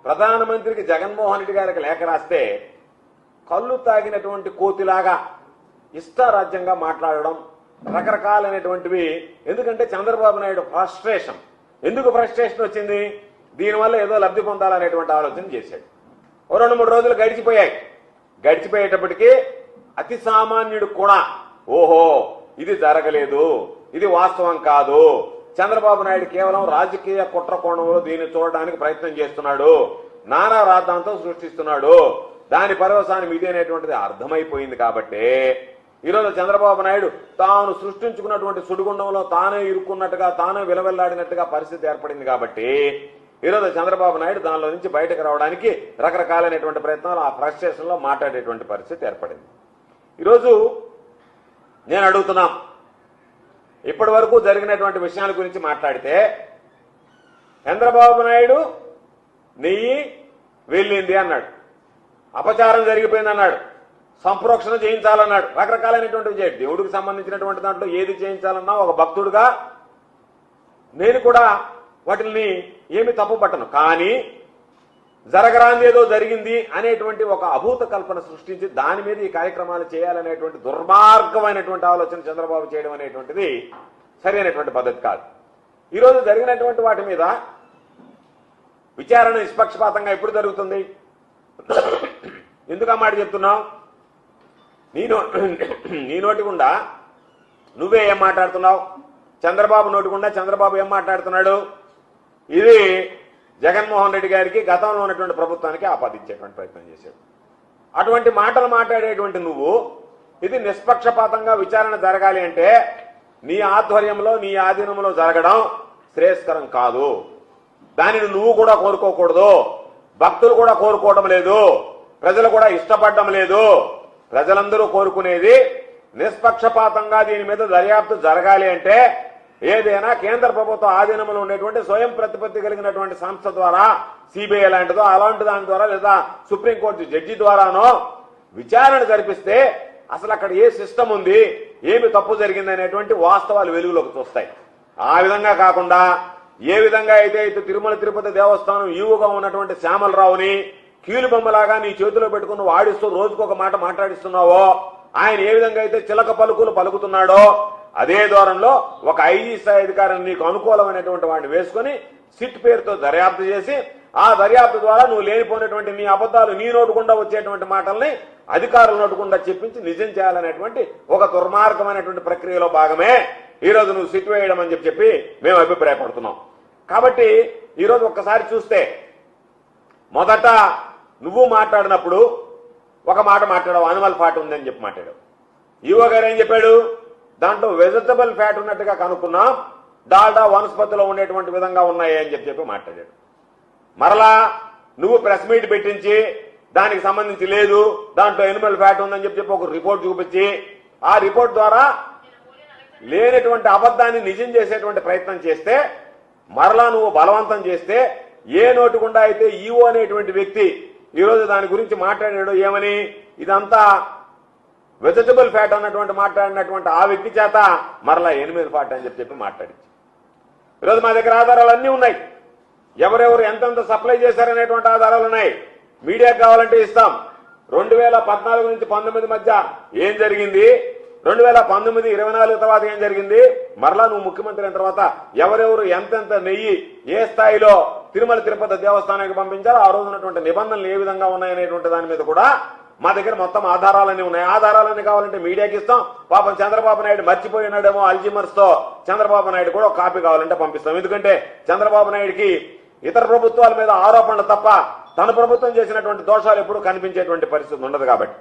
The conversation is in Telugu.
ప్రధానమంత్రికి జగన్మోహన్ రెడ్డి గారికి లేఖ రాస్తే కళ్ళు తాగినటువంటి కోతిలాగా ఇష్టారాజ్యంగా మాట్లాడడం రకరకాలైనటువంటివి. ఎందుకంటే చంద్రబాబు నాయుడు ఫ్రస్ట్రేషన్, ఎందుకు ఫ్రస్ట్రేషన్ వచ్చింది, దీనివల్ల ఏదో లబ్ధి పొందాలనేటువంటి ఆలోచన చేశాడు. ఓ 2-3 రోజులు గడిచిపోయేటప్పటికీ అతి సామాన్యుడు కూడా ఓహో ఇది జరగలేదు, ఇది వాస్తవం కాదు, చంద్రబాబు నాయుడు కేవలం రాజకీయ కుట్ర కోణంలో దీన్ని చూడడానికి ప్రయత్నం చేస్తున్నాడు, నానా రాద్ధాంతం సృష్టిస్తున్నాడు, దాని పరవసానం ఇదేనేటువంటిది అర్థమైపోయింది. కాబట్టి ఈరోజు చంద్రబాబు నాయుడు తాను సృష్టించుకున్నటువంటి సుడిగుండంలో తానే ఇరుక్కున్నట్టుగా, తానే విలవెల్లాడినట్టుగా పరిస్థితి ఏర్పడింది. కాబట్టి ఈరోజు చంద్రబాబు నాయుడు దానిలో నుంచి బయటకు రావడానికి రకరకాలైనటువంటి ప్రయత్నాలు, ఆ ఫ్రస్ట్రేషన్ లో మాట్లాడేటువంటి పరిస్థితి ఏర్పడింది. ఈరోజు నేను అడుగుతున్నా, ఇప్పటి వరకు జరిగినటువంటి విషయాల గురించి మాట్లాడితే చంద్రబాబు నాయుడు నెయ్యి వెళ్ళింది అన్నాడు, అపచారం జరిగిపోయింది అన్నాడు, సంప్రోక్షణ చేయించాలన్నాడు, రకరకాలైనటువంటి దేవుడికి సంబంధించినటువంటి దాంట్లో ఏది చేయించాలన్నా ఒక భక్తుడుగా నేను కూడా వాటిని ఏమి తప్పు పట్టను. కానీ జరగరాంది ఏదో జరిగింది అనేటువంటి ఒక అభూత కల్పన సృష్టించి దాని మీద ఈ కార్యక్రమాలు చేయాలనేటువంటి దుర్మార్గమైనటువంటి ఆలోచన చంద్రబాబు చేయడం అనేటువంటిది సరైనటువంటి పద్ధతి కాదు. ఈరోజు జరిగినటువంటి వాటి మీద విచారణ నిష్పక్షపాతంగా ఎప్పుడు జరుగుతుంది? ఎందుకు ఆ మాట చెప్తున్నావు? నీ నోటి గుండా నువ్వే ఏం మాట్లాడుతున్నావు, చంద్రబాబు నోటి గుండా చంద్రబాబు ఏం మాట్లాడుతున్నాడు, ఇది జగన్మోహన్ రెడ్డి గారికి గతంలో ఉన్నటువంటి ప్రభుత్వానికి ఆపాదించేటువంటి ప్రయత్నం చేశాడు. అటువంటి మాటలు మాట్లాడేటువంటి నువ్వు ఇది నిష్పక్షపాతంగా విచారణ జరగాలి అంటే నీ ఆధ్వర్యంలో నీ ఆధీనంలో జరగడం శ్రేయస్కరం కాదు. దానిని నువ్వు కూడా కోరుకోకూడదు, భక్తులు కూడా కోరుకోవడం లేదు, ప్రజలు కూడా ఇష్టపడడం లేదు. ప్రజలందరూ కోరుకునేది నిష్పక్షపాతంగా దీని మీద దర్యాప్తు జరగాలి అంటే ఏదైనా కేంద్ర ప్రభుత్వ ఆధీనంలో ఉండేటువంటి స్వయం ప్రతిపత్తి కలిగినటువంటి సంస్థ ద్వారా, సిబిఐ లాంటిదో అలాంటి దాని ద్వారా లేదా సుప్రీంకోర్టు జడ్జి ద్వారానో విచారణ జరిపిస్తే అసలు అక్కడ ఏ సిస్టమ్ ఉంది, ఏమి తప్పు జరిగింది అనేటువంటి వాస్తవాలు వెలుగులోకి చూస్తాయి. ఆ విధంగా కాకుండా ఏ విధంగా అయితే తిరుమల తిరుపతి దేవస్థానం ఈవుగా ఉన్నటువంటి శ్యామలరావుని కీలుబొమ్మలాగా నీ చేతిలో పెట్టుకుని వాడిస్తూ రోజుకొక మాట మాట్లాడిస్తున్నావో, ఆయన ఏ విధంగా అయితే చిలక పలుకులు పలుకుతున్నాడో అదే దూరంలో ఒక ఐజీ స్థాయి అధికారిని నీకు అనుకూలమైనటువంటి వాడిని వేసుకుని సిట్ పేరుతో దర్యాప్తు చేసి ఆ దర్యాప్తు ద్వారా నువ్వు లేనిపోయినటువంటి నీ అబద్ధాలు నీ నోటుకుండా వచ్చేటువంటి మాటల్ని అధికారుల నోటుకుండా చెప్పించి నిజం చేయాలనేటువంటి ఒక దుర్మార్గమైనటువంటి ప్రక్రియలో భాగమే ఈరోజు నువ్వు సిట్ వేయడం అని చెప్పి మేము అభిప్రాయపడుతున్నాం. కాబట్టి ఈరోజు ఒక్కసారి చూస్తే మొదట నువ్వు మాట్లాడినప్పుడు ఒక మాట మాట్లాడావు, అనిమల్ ఫ్యాట్ ఉందని చెప్పి మాట్లాడావు. ఈవో గారు ఏం చెప్పాడు, దాంట్లో వెజిటబుల్ ఫ్యాట్ ఉన్నట్టుగా కనుక్కున్నాం, డాల్డా వనస్పతిలో ఉండేటువంటి విధంగా ఉన్నాయి అని చెప్పి మాట్లాడాడు. మరలా నువ్వు ప్రెస్ మీట్ పెట్టించి దానికి సంబంధించి లేదు, దాంట్లో ఎనిమల్ ఫ్యాట్ ఉందని చెప్పి ఒక రిపోర్ట్ చూపించి ఆ రిపోర్ట్ ద్వారా లేనటువంటి అబద్ధాన్ని నిజం చేసేటువంటి ప్రయత్నం చేస్తే, మరలా నువ్వు బలవంతం చేస్తే ఏ నోటి గుండా అయితే ఈవో అనేటువంటి వ్యక్తి ఈరోజు దాని గురించి మాట్లాడాడు, ఏమని ఇదంతా వెజిటబుల్ ఫ్యాట్ అన్నటువంటి మాట్లాడినటువంటి ఆ వ్యక్తి చేత మరలా ఎనిమల్ ఫ్యాట్ అని చెప్పి మాట్లాడింది. ఈరోజు మా దగ్గర ఆధారాలు అన్నీ ఉన్నాయి, ఎవరెవరు ఎంతెంత సప్లై చేశారనేటువంటి ఆధారాలు ఉన్నాయి, మీడియాకు కావాలంటే ఇస్తాం. 2014 నుంచి 19 మధ్య ఏం జరిగింది, 2019, 24 తర్వాత ఏం జరిగింది, మరలా నువ్వు ముఖ్యమంత్రి అయిన తర్వాత ఎవరెవరు ఎంతెంత నెయ్యి ఏ స్థాయిలో తిరుమల తిరుపతి దేవస్థానానికి పంపించారో ఆ రోజు ఉన్నటువంటి నిబంధనలు ఏ విధంగా ఉన్నాయనేటువంటి దాని మీద కూడా మా దగ్గర మొత్తం ఆధారాలన్నీ ఉన్నాయి. ఆధారాలన్నీ కావాలంటే మీడియాకి ఇస్తాం. పాపం చంద్రబాబు నాయుడు మర్చిపోయినాడేమో అల్జీమర్స్ తో, చంద్రబాబు నాయుడు కూడా ఒక కాపీ కావాలంటే పంపిస్తాం. ఎందుకంటే చంద్రబాబు నాయుడికి ఇతర ప్రభుత్వాల మీద ఆరోపణలు తప్ప తన ప్రభుత్వం చేసినటువంటి దోషాలు ఎప్పుడూ కనిపించేటువంటి పరిస్థితి ఉండదు కాబట్టి.